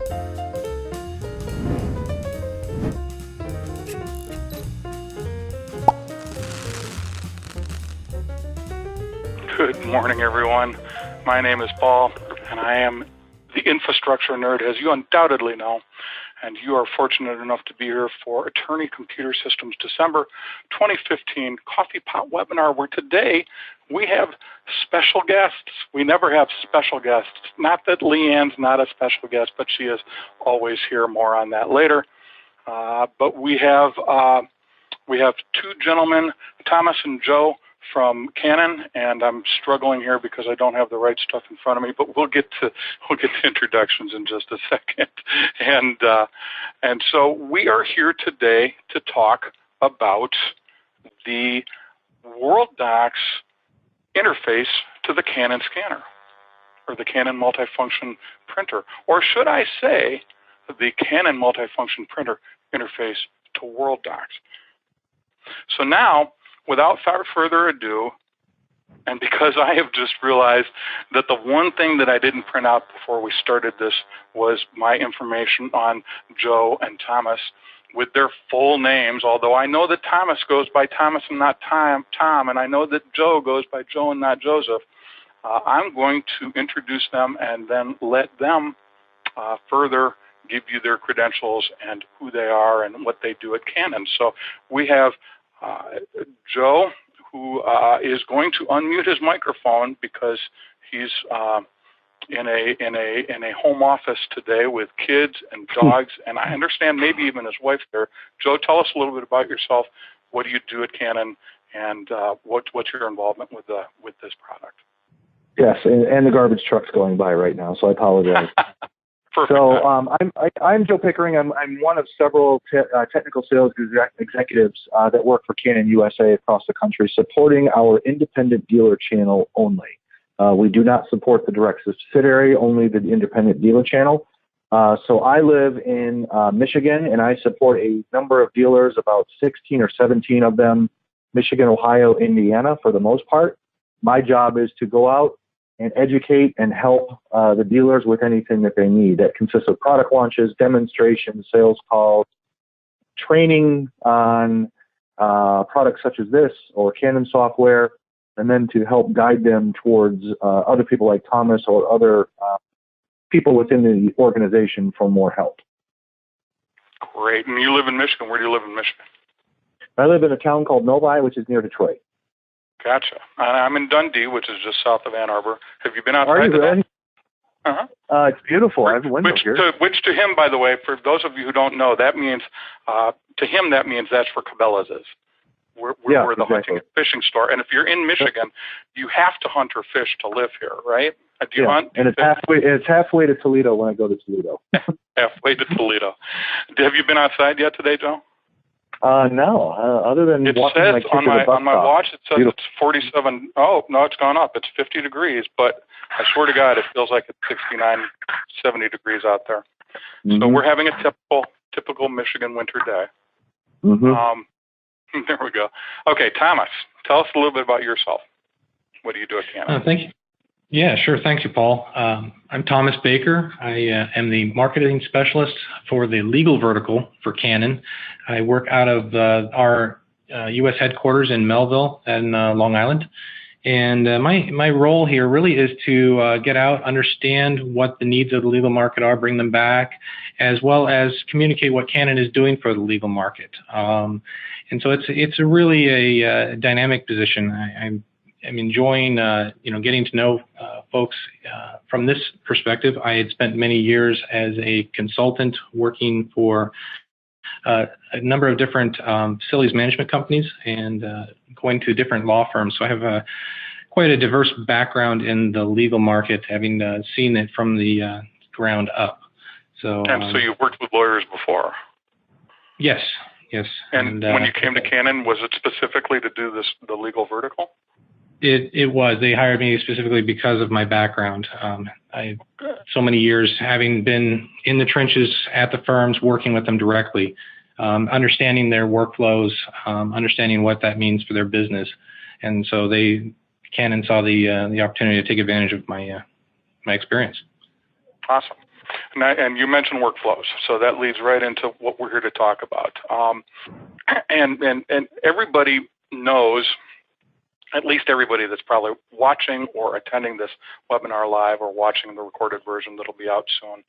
Good morning, everyone. My name is Paul, and I am the infrastructure nerd, as you undoubtedly know. And you are fortunate enough to be here for Attorney Computer Systems December 2015 Coffee Pot webinar, where today we have special guests. We never have special guests. Not that Leanne's not a special guest, but she is always here. More on that later. But we have two gentlemen, Thomas and Joe, from Canon, and I'm struggling here because I don't have the right stuff in front of me, but we'll get to introductions in just a second. And so we are here today to talk about the Worldox interface to the Canon scanner, or the Canon multifunction printer, or should I say the Canon multifunction printer interface to Worldox. So now, without further ado, and because I have just realized that the one thing that I didn't print out before we started this was my information on Joe and Thomas with their full names, although I know that Thomas goes by Thomas and not Tom, and I know that Joe goes by Joe and not Joseph, I'm going to introduce them and then let them further give you their credentials and who they are and what they do at Canon. So we have Joe, who is going to unmute his microphone because he's in a home office today with kids and dogs, and I understand maybe even his wife there. Joe, tell us a little bit about yourself. What do you do at Canon, and what's your involvement with this product? Yes, and the garbage truck's going by right now, so I apologize. Perfect. So I'm Joe Pickering. I'm one of several technical sales executives that work for Canon USA across the country, supporting our independent dealer channel only. We do not support the direct subsidiary, only the independent dealer channel. So I live in Michigan, and I support a number of dealers, about 16 or 17 of them, Michigan, Ohio, Indiana, for the most part. My job is to go out and educate and help the dealers with anything that they need. That consists of product launches, demonstrations, sales calls, training on products such as this or Canon software, and then to help guide them towards other people like Thomas or other people within the organization for more help. Great. And you live in Michigan. Where do you live in Michigan? I live in a town called Novi, which is near Detroit. Gotcha. I'm in Dundee, which is just south of Ann Arbor. Have you been outside? Are you really? It's beautiful. I have a window here. Which to him, by the way, for those of you who don't know, that means to him that means that's where Cabela's is. We're the hunting and fishing store. And if you're in Michigan, you have to hunt or fish to live here, right? Do you hunt? And it's halfway to Toledo when I go to Toledo. Halfway to Toledo. Have you been outside yet today, Joe? No. Other than walking my kid to the bus on my stop. watch, it says it's 47. Oh, no, it's gone up. It's 50 degrees, but I swear to God, it feels like it's 69, 70 degrees out there. Mm-hmm. So we're having a typical Michigan winter day. Mm-hmm. There we go. Okay, Thomas, tell us a little bit about yourself. What do you do at Canon? Thank you. Yeah, sure. Thank you, Paul. I'm Thomas Baker. I am the marketing specialist for the legal vertical for Canon. I work out of our U.S. headquarters in Melville and Long Island. And my role here really is to get out, understand what the needs of the legal market are, bring them back, as well as communicate what Canon is doing for the legal market. And so it's a really a dynamic position. I'm enjoying, getting to know folks from this perspective. I had spent many years as a consultant working for a number of different facilities management companies and going to different law firms. So I have quite a diverse background in the legal market, having seen it from the ground up. So you've worked with lawyers before? Yes. And when you came to Canon, was it specifically to do the legal vertical? It was. They hired me specifically because of my background. So many years having been in the trenches at the firms, working with them directly, understanding their workflows, understanding what that means for their business, and so Canon saw the opportunity to take advantage of my experience. Awesome. And you mentioned workflows, so that leads right into what we're here to talk about. And everybody knows, at least everybody that's probably watching or attending this webinar live or watching the recorded version that'll be out soon,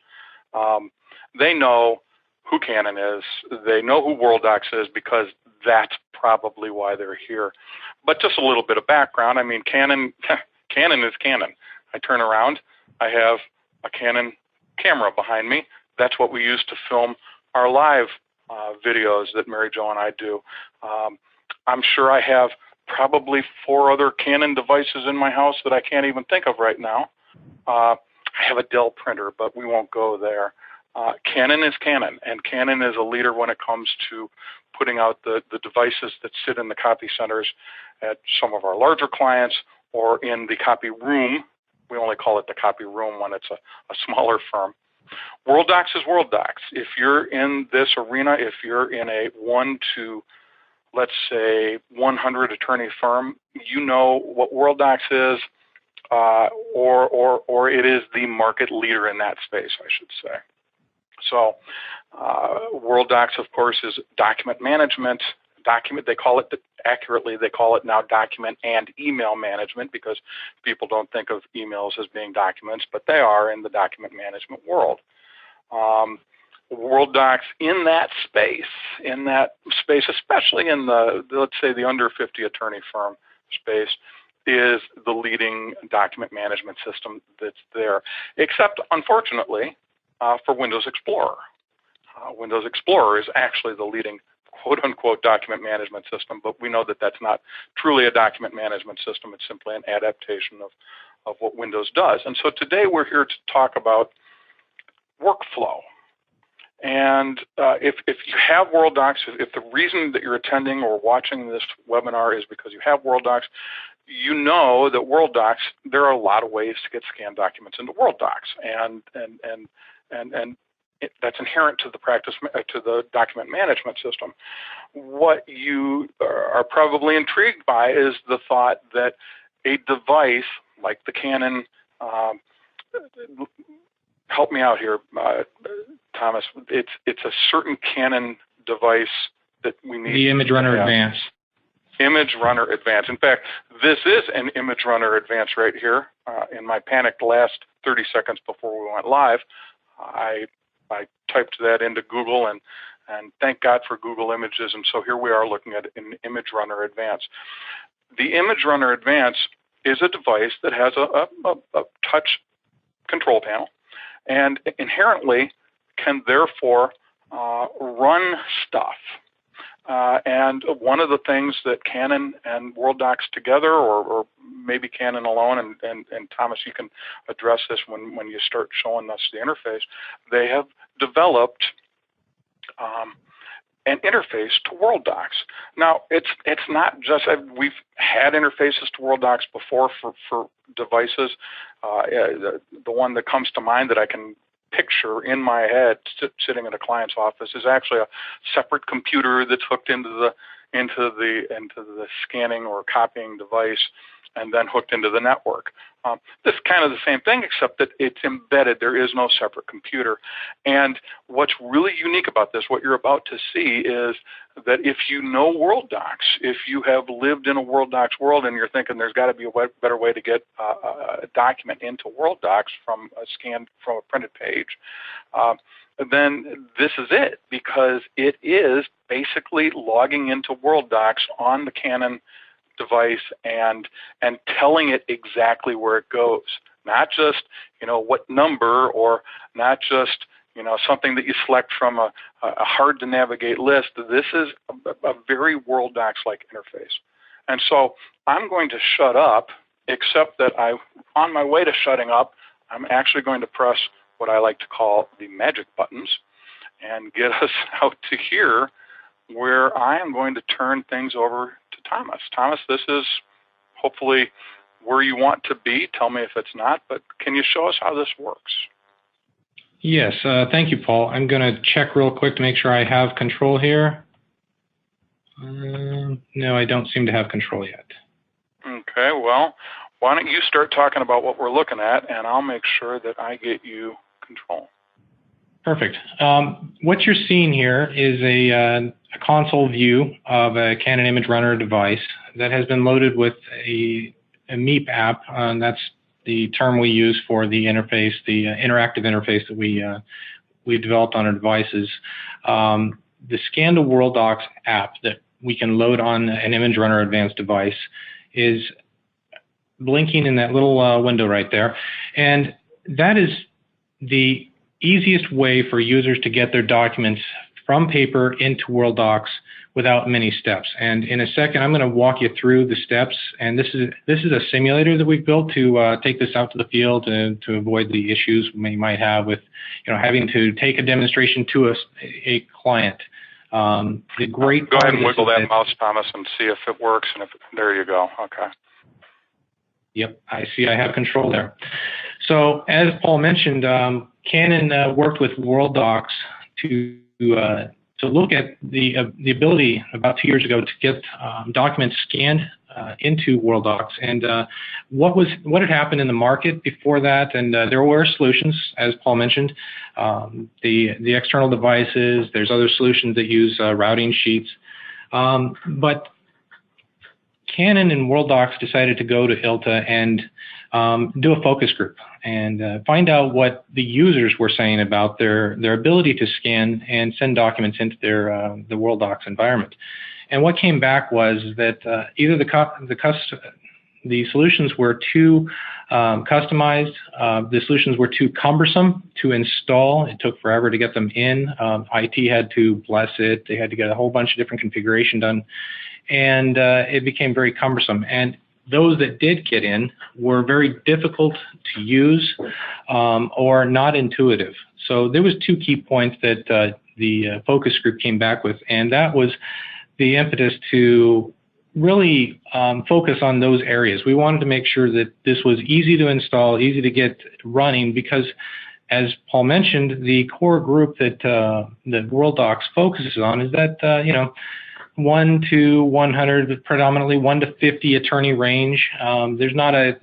they know who Canon is. They know who Worldox is because that's probably why they're here. But just a little bit of background. I mean, Canon is Canon. I turn around, I have a Canon camera behind me. That's what we use to film our live videos that Mary Jo and I do. I'm sure I have probably 4 other Canon devices in my house that I can't even think of right now. I have a Dell printer, but we won't go there. Canon is Canon, and Canon is a leader when it comes to putting out the devices that sit in the copy centers at some of our larger clients or in the copy room. We only call it the copy room when it's a smaller firm. Worldox is Worldox. If you're in this arena, if you're in a 1 to, let's say, 100 attorney firm, you know what Worldox is, or it is the market leader in that space, I should say. So Worldox, of course, is document management. They call it, accurately, they call it now document and email management because people don't think of emails as being documents, but they are in the document management world. Worldox in that space, especially in the, let's say, the under 50 attorney firm space, is the leading document management system that's there, except, unfortunately, for Windows Explorer. Windows Explorer is actually the leading quote-unquote document management system, but we know that that's not truly a document management system. It's simply an adaptation of what Windows does. And so today we're here to talk about workflow. And if you have Worldox, if the reason that you're attending or watching this webinar is because you have Worldox, you know that Worldox, there are a lot of ways to get scanned documents into Worldox, and that's inherent to the document management system. What you are probably intrigued by is the thought that a device like the Canon, help me out here, Thomas. It's a certain Canon device that we need. The ImageRUNNER Advance. ImageRUNNER Advance. In fact, this is an ImageRUNNER Advance right here. In my panicked last 30 seconds before we went live, I typed that into Google, and thank God for Google Images, and so here we are looking at an ImageRUNNER Advance. The ImageRUNNER Advance is a device that has a touch control panel, and inherently can therefore run stuff. And one of the things that Canon and Worldox together, or maybe Canon alone, and Thomas, you can address this when you start showing us the interface, they have developed an interface to Worldox. Now, it's not just, we've had interfaces to Worldox before for devices. The one that comes to mind that I can picture in my head sitting in a client's office is actually a separate computer that's hooked into the scanning or copying device and then hooked into the network. This is kind of the same thing, except that it's embedded. There is no separate computer. And what's really unique about this, what you're about to see, is that if you know Worldox, if you have lived in a Worldox world and you're thinking there's got to be a better way to get a document into Worldox from a printed page, then this is it, because it is basically logging into Worldox on the Canon device and telling it exactly where it goes, not just what number, or not just something that you select from a hard to navigate list. This is a very Worldox-like interface. And so I'm going to shut up, except that on my way to shutting up, I'm actually going to press what I like to call the magic buttons and get us out to here, where I am going to turn things over to Thomas. Thomas, this is hopefully where you want to be. Tell me if it's not, but can you show us how this works? Yes, thank you, Paul. I'm going to check real quick to make sure I have control here. No, I don't seem to have control yet. Okay, well, why don't you start talking about what we're looking at, and I'll make sure that I get you control. Perfect. What you're seeing here is a console view of a Canon ImageRUNNER device that has been loaded with a MEEP app. That's the term we use for the interface, the interactive interface that we developed on our devices. The Scan to Worldox app that we can load on an ImageRUNNER advanced device is blinking in that little window right there. And that is the easiest way for users to get their documents from paper into Worldox without many steps. And in a second, I'm going to walk you through the steps. And this is a simulator that we've built to take this out to the field and to avoid the issues we might have with, having to take a demonstration to a client. The great go ahead and wiggle that mouse, Thomas, and see if it works. And there you go. Okay. Yep, I see. I have control there. So as Paul mentioned, Canon worked with Worldox to look at the ability about 2 years ago to get documents scanned into Worldox, and what had happened in the market before that, and there were solutions, as Paul mentioned, the external devices. There's other solutions that use routing sheets, but Canon and Worldox decided to go to ILTA and do a focus group and find out what the users were saying about their ability to scan and send documents into the Worldox environment. And what came back was that either the solutions were too customized, the solutions were too cumbersome to install. It took forever to get them in. IT had to bless it. They had to get a whole bunch of different configuration done. And it became very cumbersome. And those that did get in were very difficult to use or not intuitive. So there was two key points that the focus group came back with, and that was the impetus to really focus on those areas. We wanted to make sure that this was easy to install, easy to get running, because as Paul mentioned, the core group that Worldox focuses on is that 1 to 100, predominantly 1 to 50 attorney range. There's not a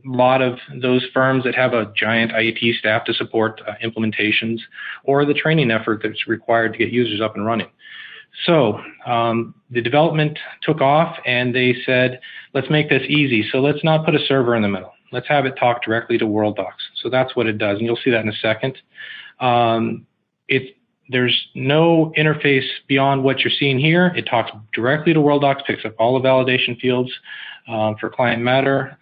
lot of those firms that have a giant IT staff to support implementations or the training effort that's required to get users up and running. So the development took off, and they said, let's make this easy. So let's not put a server in the middle. Let's have it talk directly to Worldox. So that's what it does, and you'll see that in a second. There's no interface beyond what you're seeing here. It talks directly to Worldox, picks up all the validation fields for client matter,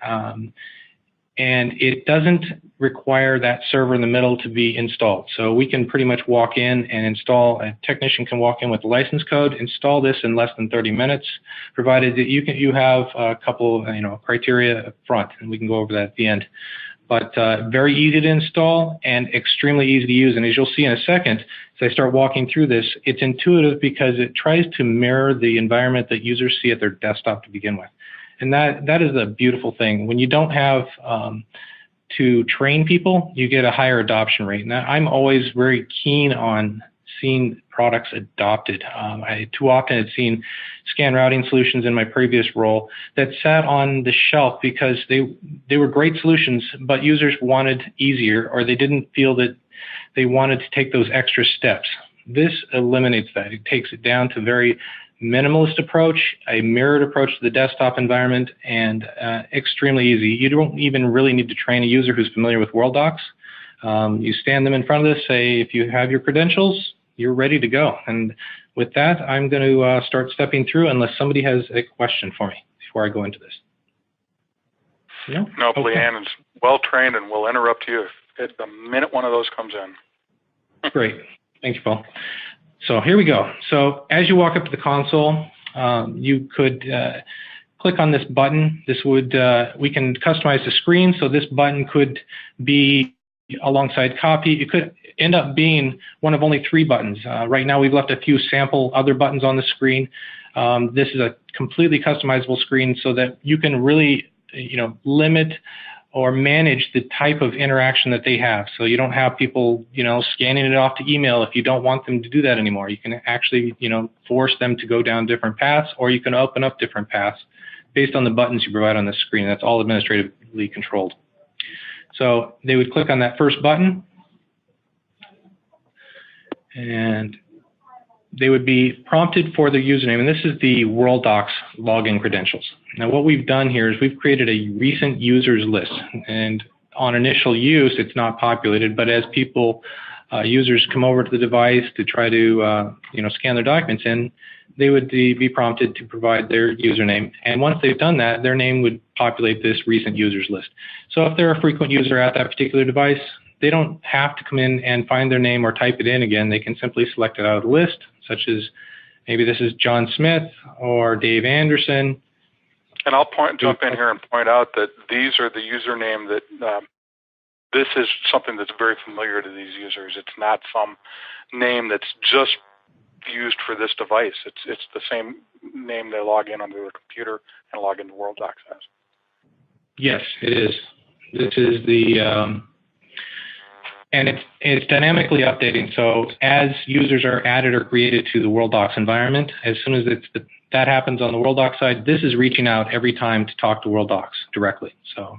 and it doesn't require that server in the middle to be installed. So we can pretty much walk in and install. A technician can walk in with the license code, install this in less than 30 minutes, provided that you have a couple criteria up front, and we can go over that at the end. But very easy to install and extremely easy to use. And as you'll see in a second, as I start walking through this, it's intuitive because it tries to mirror the environment that users see at their desktop to begin with. And that is a beautiful thing. When you don't have to train people, you get a higher adoption rate. And I'm always very keen on seeing products adopted. I too often had seen scan routing solutions in my previous role that sat on the shelf because they were great solutions, but users wanted easier, or they didn't feel that they wanted to take those extra steps. This eliminates that. It takes it down to a very minimalist approach, a mirrored approach to the desktop environment, and extremely easy. You don't even really need to train a user who's familiar with Worldox. You stand them in front of this, say, if you have your credentials, you're ready to go. And with that, I'm going to start stepping through unless somebody has a question for me before I go into this. No, Leanne is well trained and will interrupt you at the minute one of those comes in. Great. Thank you, Paul. So here we go. So as you walk up to the console, you could click on this button. This would we can customize the screen. So this button could be alongside copy. It could end up being one of only 3 buttons. Right now we've left a few sample other buttons on the screen. This is a completely customizable screen so that you can really limit or manage the type of interaction that they have. So you don't have people, scanning it off to email if you don't want them to do that anymore. You can actually, force them to go down different paths, or you can open up different paths based on the buttons you provide on the screen. That's all administratively controlled. So they would click on that first button, and they would be prompted for their username, and this is the Worldox login credentials. Now what we've done here is we've created a recent users list, and on initial use it's not populated, but as people, users come over to the device to try to scan their documents in, they would be prompted to provide their username, and once they've done that, their name would populate this recent users list. So if they're a frequent user at that particular device, they don't have to come in and find their name or type it in again. They can simply select it out of the list, such as maybe this is John Smith or Dave Anderson. And I'll jump in here and point out that these are the username that this is something that's very familiar to these users. It's not some name that's just used for this device. It's the same name they log in onto their computer and log into Worldox as. Yes, it is. This is the and it's dynamically updating. So as users are added or created to the Worldox environment, as soon as that happens on the Worldox side, this is reaching out every time to talk to Worldox directly. So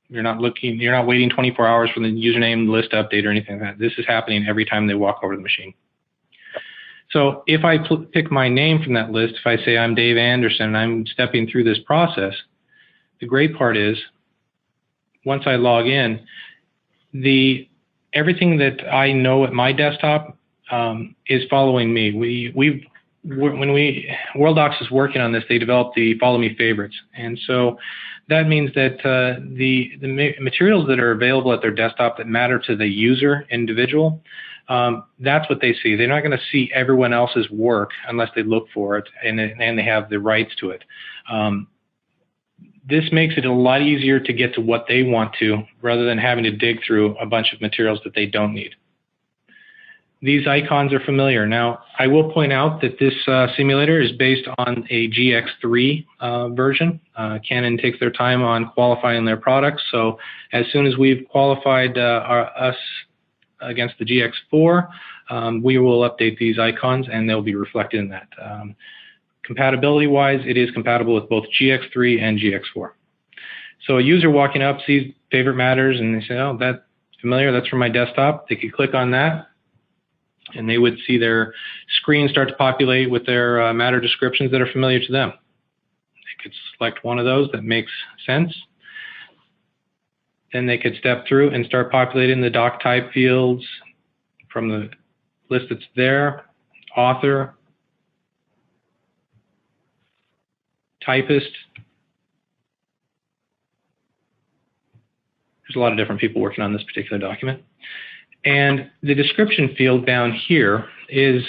you're not waiting 24 hours for the username list update or anything like that. This is happening every time they walk over the machine. So if I pick my name from that list, if I say I'm Dave Anderson and I'm stepping through this process, the great part is once I log in, everything that I know at my desktop is following me. When Worldox is working on this, they developed the Follow Me favorites, and so that means that the materials that are available at their desktop that matter to the user individual, that's what they see. They're not going to see everyone else's work unless they look for it and they have the rights to it. This makes it a lot easier to get to what they want to rather than having to dig through a bunch of materials that they don't need. These icons are familiar. Now, I will point out that this simulator is based on a GX3 version. Canon takes their time on qualifying their products, so as soon as we've qualified us against the GX4, we will update these icons and they'll be reflected in that. Compatibility-wise, it is compatible with both GX3 and GX4. So a user walking up sees favorite matters and they say, oh, that's familiar, that's from my desktop. They could click on that and they would see their screen start to populate with their matter descriptions that are familiar to them. They could select one of those that makes sense. Then they could step through and start populating the doc type fields from the list that's there, author, typist. There's a lot of different people working on this particular document. And the description field down here is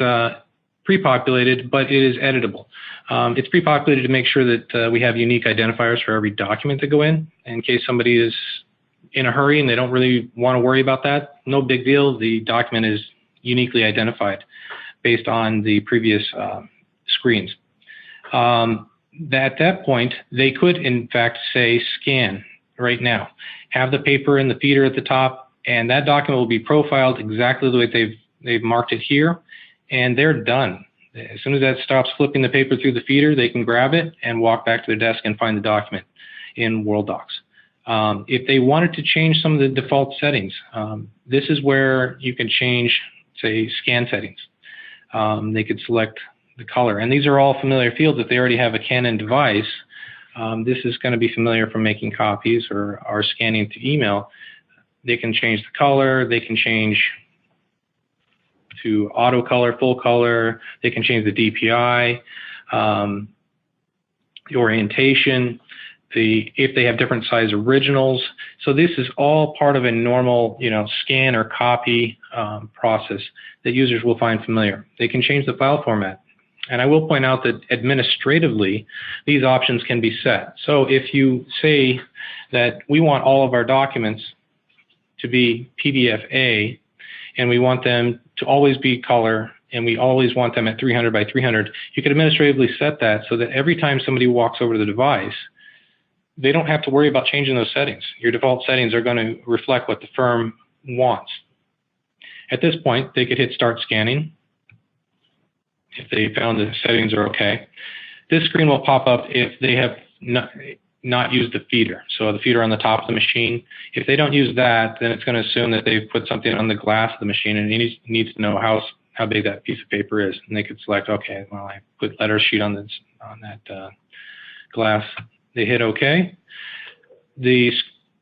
pre-populated, but it is editable. It's pre-populated to make sure that we have unique identifiers for every document that go in case somebody is in a hurry and they don't really want to worry about that. No big deal. The document is uniquely identified based on the previous screens. At that point, they could, in fact, say scan right now. Have the paper in the feeder at the top, and that document will be profiled exactly the way they've marked it here, and they're done. As soon as that stops flipping the paper through the feeder, they can grab it and walk back to their desk and find the document in Worldox. If they wanted to change some of the default settings, this is where you can change, say, scan settings. They could select the color, and these are all familiar fields. If they already have a Canon device, this is going to be familiar from making copies or scanning to email. They can change the color, they can change to auto color, full color, they can change the DPI, the orientation, if they have different size originals. So this is all part of a normal, scan or copy process that users will find familiar. They can change the file format. And I will point out that administratively, these options can be set. So if you say that we want all of our documents to be PDF-A, and we want them to always be color, and we always want them at 300 by 300, you can administratively set that so that every time somebody walks over to the device, they don't have to worry about changing those settings. Your default settings are going to reflect what the firm wants. At this point, they could hit Start Scanning if they found the settings are okay. This screen will pop up if they have not used the feeder. So the feeder on the top of the machine. If they don't use that, then it's going to assume that they've put something on the glass of the machine, and it needs to know how how big that piece of paper is, and they could select, okay, well, I put letter sheet on that glass. They hit OK. The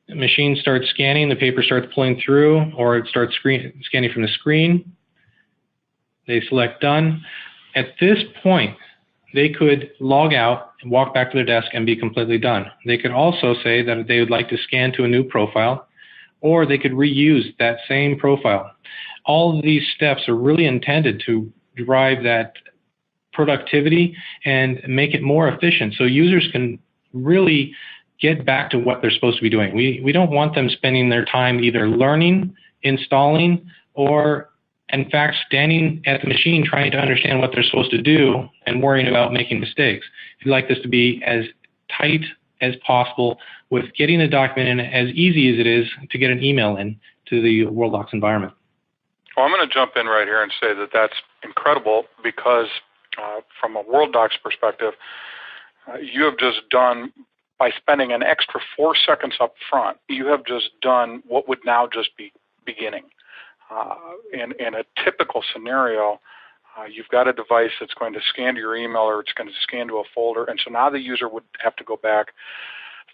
machine starts scanning, the paper starts pulling through, or it starts scanning from the screen. They select done. At this point, they could log out and walk back to their desk and be completely done. They could also say that they would like to scan to a new profile, or they could reuse that same profile. All of these steps are really intended to drive that productivity and make it more efficient so users can really get back to what they're supposed to be doing. We don't want them spending their time either learning, installing, or in fact standing at the machine trying to understand what they're supposed to do and worrying about making mistakes. We'd like this to be as tight as possible with getting the document in as easy as it is to get an email in to the Worldox environment. Well, I'm going to jump in right here and say that that's incredible because from a Worldox perspective, you have just done, by spending an extra 4 seconds up front, you have just done what would now just be beginning. In a typical scenario, you've got a device that's going to scan to your email or it's going to scan to a folder, and so now the user would have to go back,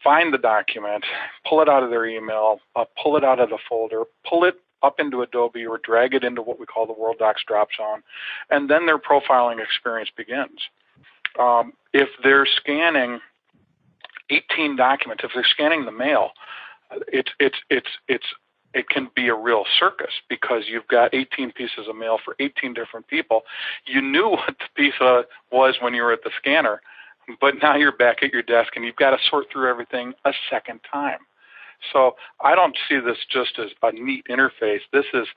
find the document, pull it out of their email, pull it out of the folder, pull it up into Adobe or drag it into what we call the Worldox drop zone, and then their profiling experience begins. If they're scanning 18 documents, if they're scanning the mail, it can be a real circus because you've got 18 pieces of mail for 18 different people. You knew what the piece was when you were at the scanner, but now you're back at your desk and you've got to sort through everything a second time. So I don't see this just as a neat interface. This is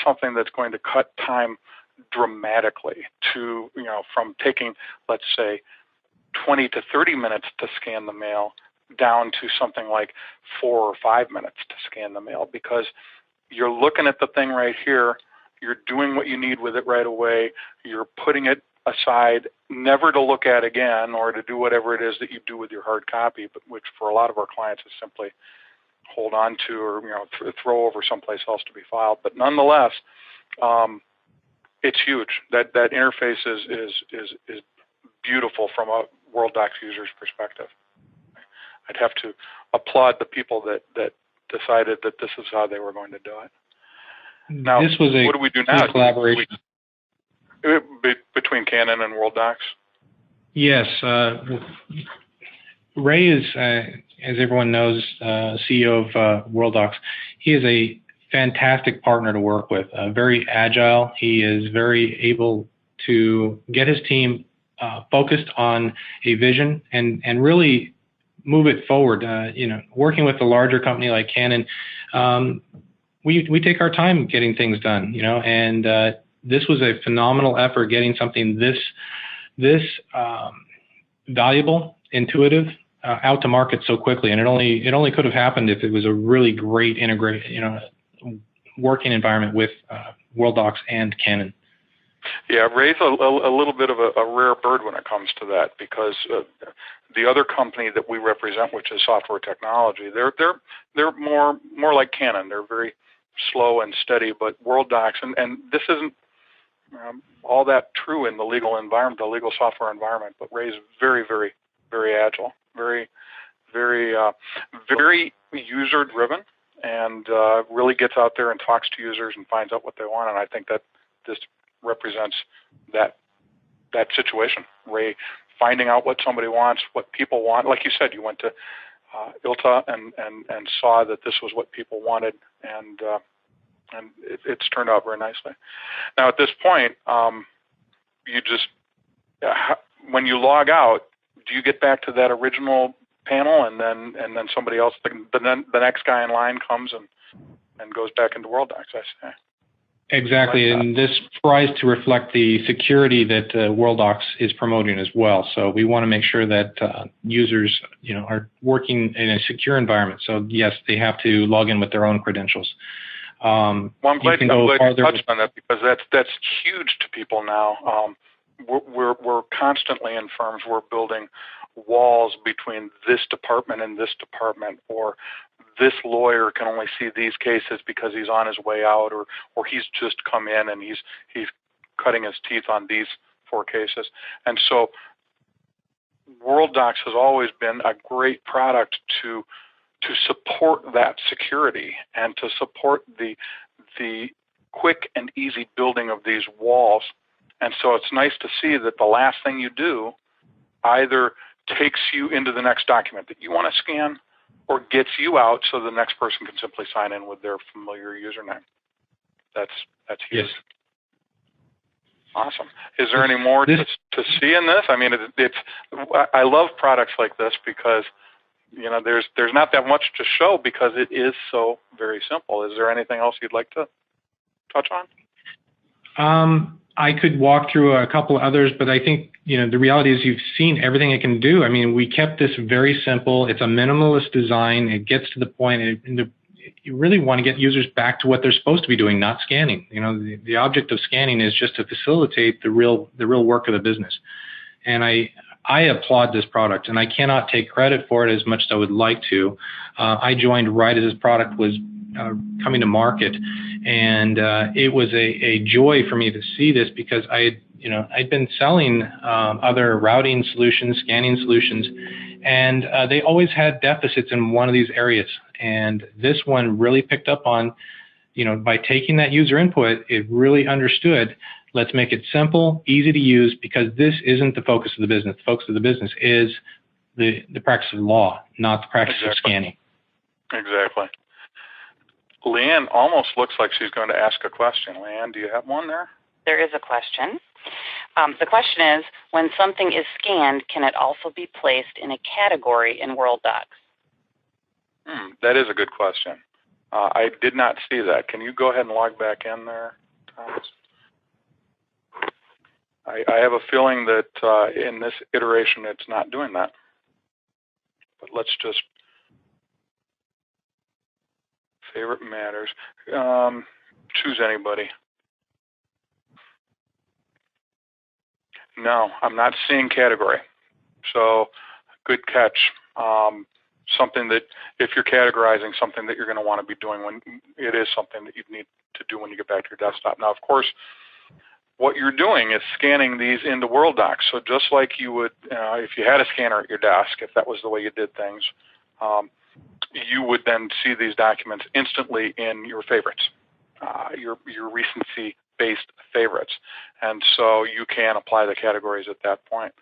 something that's going to cut time dramatically to, from taking, let's say, 20 to 30 minutes to scan the mail down to something like 4 or 5 minutes to scan the mail, because you're looking at the thing right here, you're doing what you need with it right away, you're putting it aside never to look at again or to do whatever it is that you do with your hard copy, but which for a lot of our clients is simply hold on to or throw over someplace else to be filed. But nonetheless, it's huge. That interface is beautiful from a Worldox user's perspective. I'd have to applaud the people that decided that this is how they were going to do it. Now, this was what do we do now? Collaboration Between Canon and Worldox? Yes. Ray is, as everyone knows, CEO of Worldox. He is a fantastic partner to work with, very agile. He is very able to get his team focused on a vision and really move it forward. Working with a larger company like Canon, we take our time getting things done, and this was a phenomenal effort getting something this valuable, intuitive, out to market so quickly. And it only could have happened if it was a really great working environment with Worldox and Canon. Yeah, Ray's a little bit of a rare bird when it comes to that, because the other company that we represent, which is Software Technology, they're more like Canon. They're very slow and steady, but Worldox, and this isn't all that true in the legal environment, the legal software environment, but Ray's very, very, very agile, very, very, very user-driven, and really gets out there and talks to users and finds out what they want. And I think that this represents that situation. Ray finding out what somebody wants, what people want. Like you said, you went to ILTA and saw that this was what people wanted, and it's turned out very nicely. Now at this point, you just when you log out, do you get back to that original panel, and then somebody else, the next guy in line comes and goes back into Worldox? I say. Exactly, and this tries to reflect the security that Worldox is promoting as well. So we want to make sure that users, are working in a secure environment. So yes, they have to log in with their own credentials. Well, I'm glad you touched on that, because that's huge to people now. We're constantly in firms, we're building walls between this department and this department, or this lawyer can only see these cases because he's on his way out, or he's just come in and he's cutting his teeth on these 4 cases. And so Worldox has always been a great product to support that security and to support the quick and easy building of these walls. And so it's nice to see that the last thing you do either takes you into the next document that you want to scan or gets you out so the next person can simply sign in with their familiar username. That's huge. Yes. Awesome. Is there any more to see in this? I mean, I love products like this because, you know, there's not that much to show because it is so very simple. Is there anything else you'd like to touch on? I could walk through a couple others, but I think, you know, the reality is you've seen everything it can do. I mean, we kept this very simple. It's a minimalist design. It gets to the point. You really want to get users back to what they're supposed to be doing, not scanning. You know, the object of scanning is just to facilitate the real work of the business. And I applaud this product, and I cannot take credit for it as much as I would like to. I joined right as this product was coming to market, and it was a joy for me to see this because I'd been selling other routing solutions, scanning solutions, and they always had deficits in one of these areas. And this one really picked up on, you know, by taking that user input, it really understood, let's make it simple, easy to use, because this isn't the focus of the business. The focus of the business is the practice of law, not the practice of scanning. Exactly. Leanne almost looks like she's going to ask a question. Leanne, do you have one there? There is a question. The question is, when something is scanned, can it also be placed in a category in Worldox? That is a good question. I did not see that. Can you go ahead and log back in there, Thomas? I have a feeling that in this iteration it's not doing that. But let's just favorite matters. Choose anybody. No, I'm not seeing category. So good catch. Something that if you're categorizing something that you're going to want to be doing when it is something that you need to do when you get back to your desktop. Now, of course, what you're doing is scanning these into Worldox. So just like you would, if you had a scanner at your desk, if that was the way you did things, you would then see these documents instantly in your favorites, your recency-based favorites. And so you can apply the categories at that point.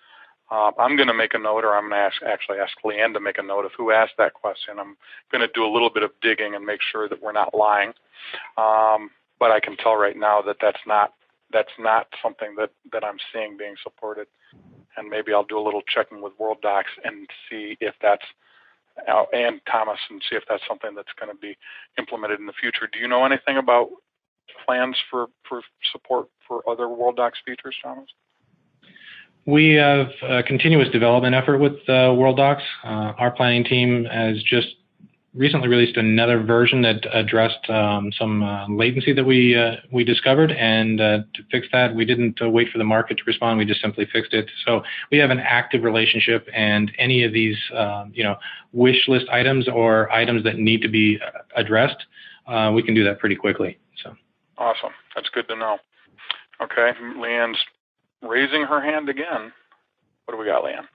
I'm going to make a note, or I'm going to actually ask Leanne to make a note of who asked that question. I'm going to do a little bit of digging and make sure that we're not lying. But I can tell right now that that's not something that I'm seeing being supported. And maybe I'll do a little checking with Worldox and see if that's, and Thomas, and see if that's something that's going to be implemented in the future. Do you know anything about plans for support for other Worldox features, Thomas? We have a continuous development effort with Worldox. Our planning team has just recently released another version that addressed some latency that we discovered, and to fix that, we didn't wait for the market to respond. We just simply fixed it. So we have an active relationship, and any of these wish list items or items that need to be addressed, we can do that pretty quickly. So awesome. That's good to know. Okay, Leanne's raising her hand again. What do we got, Leanne?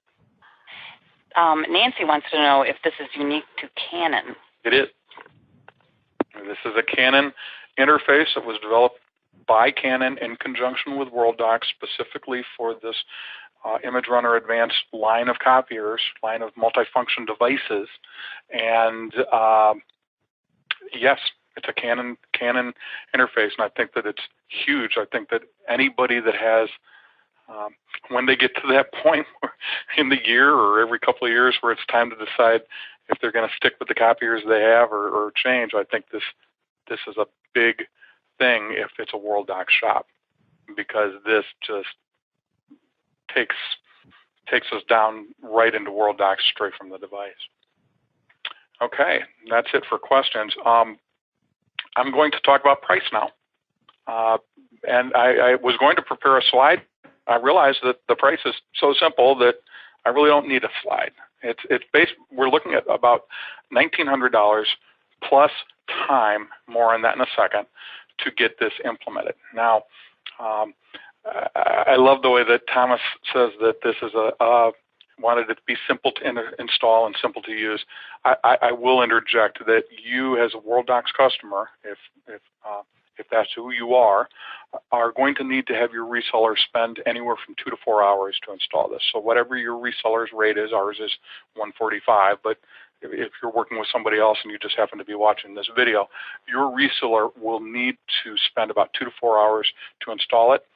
Nancy wants to know if this is unique to Canon. It is. This is a Canon interface that was developed by Canon in conjunction with Worldox specifically for this ImageRUNNER Advanced line of copiers, line of multifunction devices. And yes, it's a Canon interface, and I think that it's huge. I think that anybody that has when they get to that point in the year or every couple of years where it's time to decide if they're going to stick with the copiers they have or change, I think this is a big thing if it's a Worldox shop, because this just takes us down right into Worldox straight from the device. Okay, that's it for questions. I'm going to talk about price now. And I was going to prepare a slide. I realized that the price is so simple that I really don't need a slide. We're looking at about $1,900 plus time, more on that in a second, to get this implemented. Now, I love the way that Thomas says that this is wanted it to be simple to install and simple to use. I will interject that you, as a Worldox customer, if that's who you are going to need to have your reseller spend anywhere from 2 to 4 hours to install this. So whatever your reseller's rate is, ours is $145, but if you're working with somebody else and you just happen to be watching this video, your reseller will need to spend about 2 to 4 hours to install it.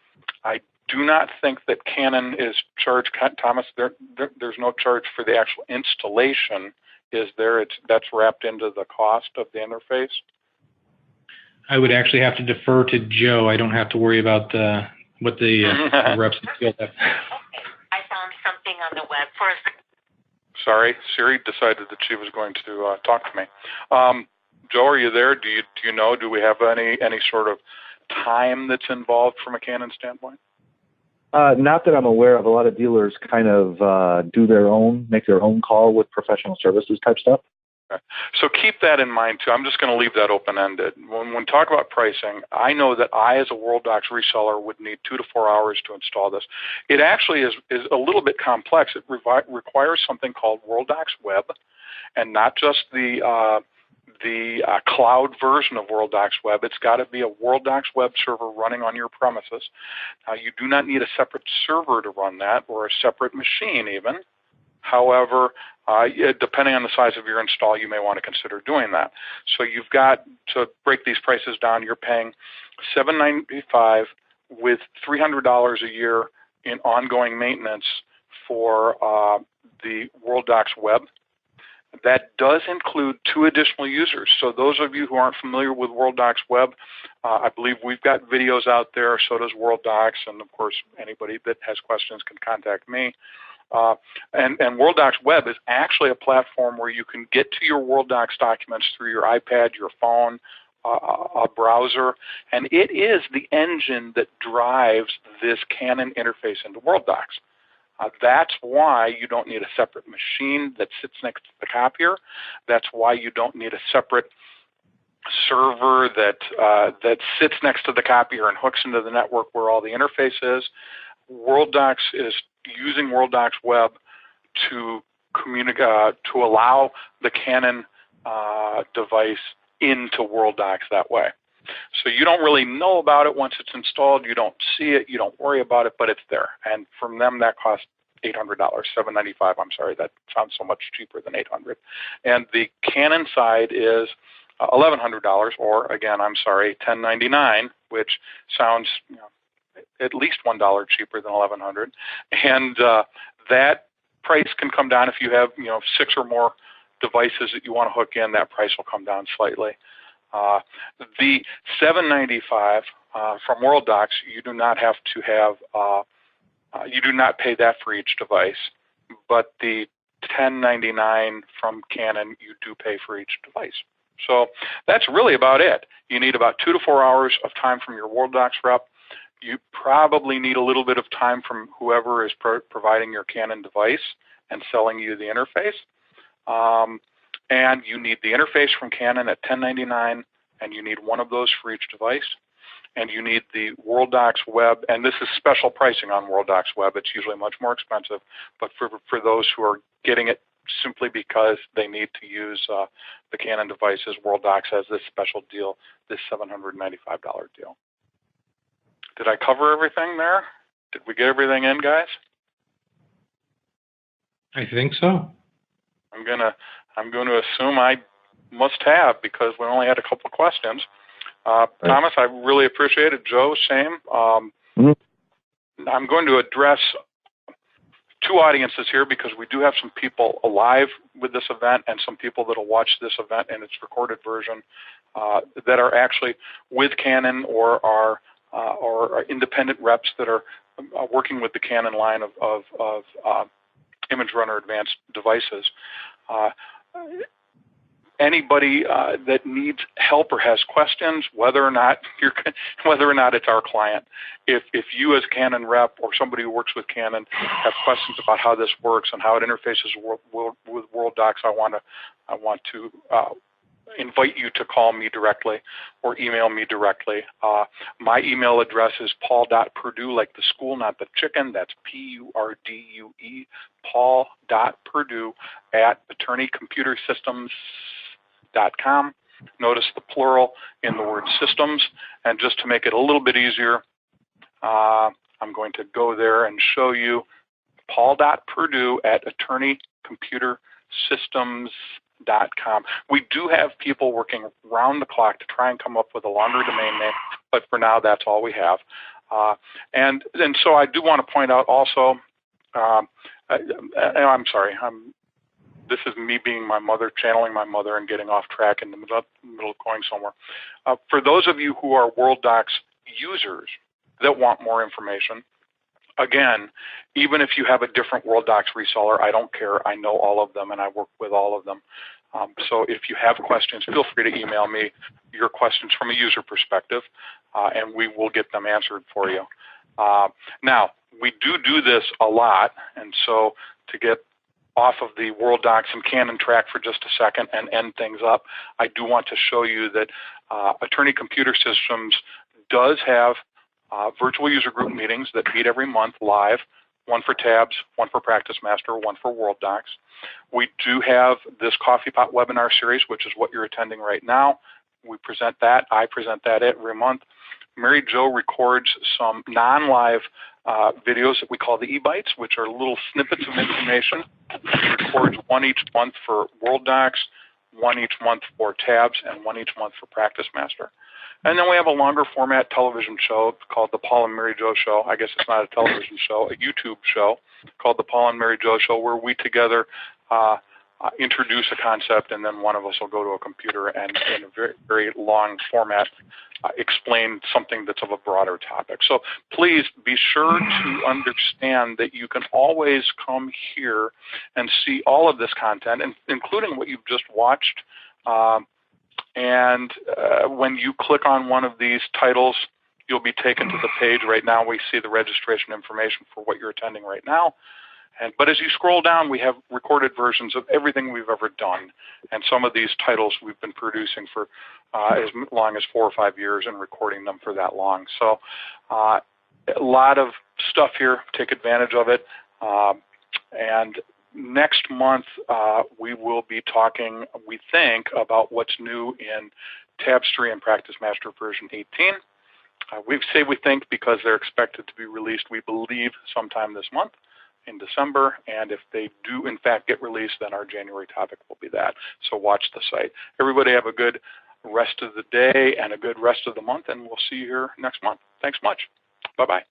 I do not think that Canon is charged, Thomas, there's no charge for the actual installation, is there? That's wrapped into the cost of the interface? I would actually have to defer to Joe. I don't have to worry about what the reps in the field have. Okay, I found something on the web for us. Sorry, Siri decided that she was going to talk to me. Joe, are you there? Do you know? Do we have any sort of time that's involved from a Canon standpoint? Not that I'm aware of. A lot of dealers kind of make their own call with professional services type stuff. Okay. So keep that in mind too. I'm just going to leave that open-ended. When we talk about pricing, I know that I, as a Worldox reseller, would need 2 to 4 hours to install this. It actually is a little bit complex. It requires something called Worldox Web, and not just the cloud version of Worldox Web. It's got to be a Worldox Web server running on your premises. Now, you do not need a separate server to run that, or a separate machine even. However, depending on the size of your install, you may want to consider doing that. So you've got to break these prices down. You're paying $795 with $300 a year in ongoing maintenance for the Worldox Web. That does include 2 additional users. So those of you who aren't familiar with Worldox Web, I believe we've got videos out there, so does Worldox, and of course anybody that has questions can contact me. And Worldox Web is actually a platform where you can get to your Worldox documents through your iPad, your phone, a browser, and it is the engine that drives this Canon interface into Worldox. That's why you don't need a separate machine that sits next to the copier. That's why you don't need a separate server that sits next to the copier and hooks into the network where all the interface is. Worldox is using Worldox Web to to allow the Canon device into Worldox that way. So you don't really know about it once it's installed. You don't see it. You don't worry about it, but it's there. And from them, that costs $800, $795. I'm sorry, that sounds so much cheaper than $800. And the Canon side is $1,100, or again, I'm sorry, $1,099, which sounds at least $1 cheaper than $1,100. And that price can come down if you have 6 or more devices that you want to hook in. That price will come down slightly. The $795 from Worldox, you do not have to have, you do not pay that for each device, but the $1099 from Canon, you do pay for each device. So that's really about it. You need about 2 to 4 hours of time from your Worldox rep. You probably need a little bit of time from whoever is providing your Canon device and selling you the interface. And you need the interface from Canon at $1099, and you need one of those for each device. And you need the Worldox Web, and this is special pricing on Worldox Web. It's usually much more expensive, but for those who are getting it simply because they need to use the Canon devices, Worldox has this special deal, this $795 deal. Did I cover everything there? Did we get everything in, guys? I think so. I'm going to assume I must have, because we only had a couple of questions. Right. Thomas, I really appreciate it. Joe, same. I'm going to address 2 audiences here, because we do have some people alive with this event and some people that will watch this event in its recorded version that are actually with Canon or are independent reps that are working with the Canon line of ImageRUNNER advanced devices. Anybody that needs help or has questions, whether or not it's our client, if you as Canon rep or somebody who works with Canon have questions about how this works and how it interfaces with Worldox, I want to invite you to call me directly or email me directly. My email address is paul.purdue, like the school, not the chicken. That's Purdue, paul.purdue @attorneycomputersystems.com. Notice the plural in the word systems. And just to make it a little bit easier, I'm going to go there and show you paul.purdue @attorneycomputersystems.com. We do have people working round the clock to try and come up with a longer domain name, but for now, that's all we have. And so I do want to point out also, I'm sorry, this is me being my mother, channeling my mother and getting off track in the middle of going somewhere. For those of you who are Worldox users that want more information, again, even if you have a different Worldox reseller, I don't care. I know all of them and I work with all of them. So if you have questions, feel free to email me your questions from a user perspective, and we will get them answered for you. Now, we do this a lot, and so to get off of the Worldox and Canon track for just a second and end things up, I do want to show you that Attorney Computer Systems does have virtual user group meetings that meet every month live, one for tabs, one for Practice Master, one for Worldox. We do have this Coffee Pot webinar series, which is what you're attending right now. We present that. I present that every month. Mary Jo records some non-live videos that we call the e-bites, which are little snippets of information. She records one each month for Worldox, one each month for tabs, and one each month for Practice Master. And then we have a longer format television show called the Paul and Mary Jo Show. I guess it's not a television show, a YouTube show called the Paul and Mary Jo Show, where we together introduce a concept, and then one of us will go to a computer and in a very, very long format explain something that's of a broader topic. So please be sure to understand that you can always come here and see all of this content, including what you've just watched. And when you click on one of these titles, you'll be taken to the page. Right now, we see the registration information for what you're attending right now. But as you scroll down, we have recorded versions of everything we've ever done. And some of these titles we've been producing for as long as 4 or 5 years and recording them for that long. So a lot of stuff here. Take advantage of it. And next month, we will be talking, we think, about what's new in Tabs 3 and Practice Master version 18. We say we think because they're expected to be released, we believe, sometime this month in December. And if they do, in fact, get released, then our January topic will be that. So watch the site. Everybody have a good rest of the day and a good rest of the month, and we'll see you here next month. Thanks much. Bye-bye.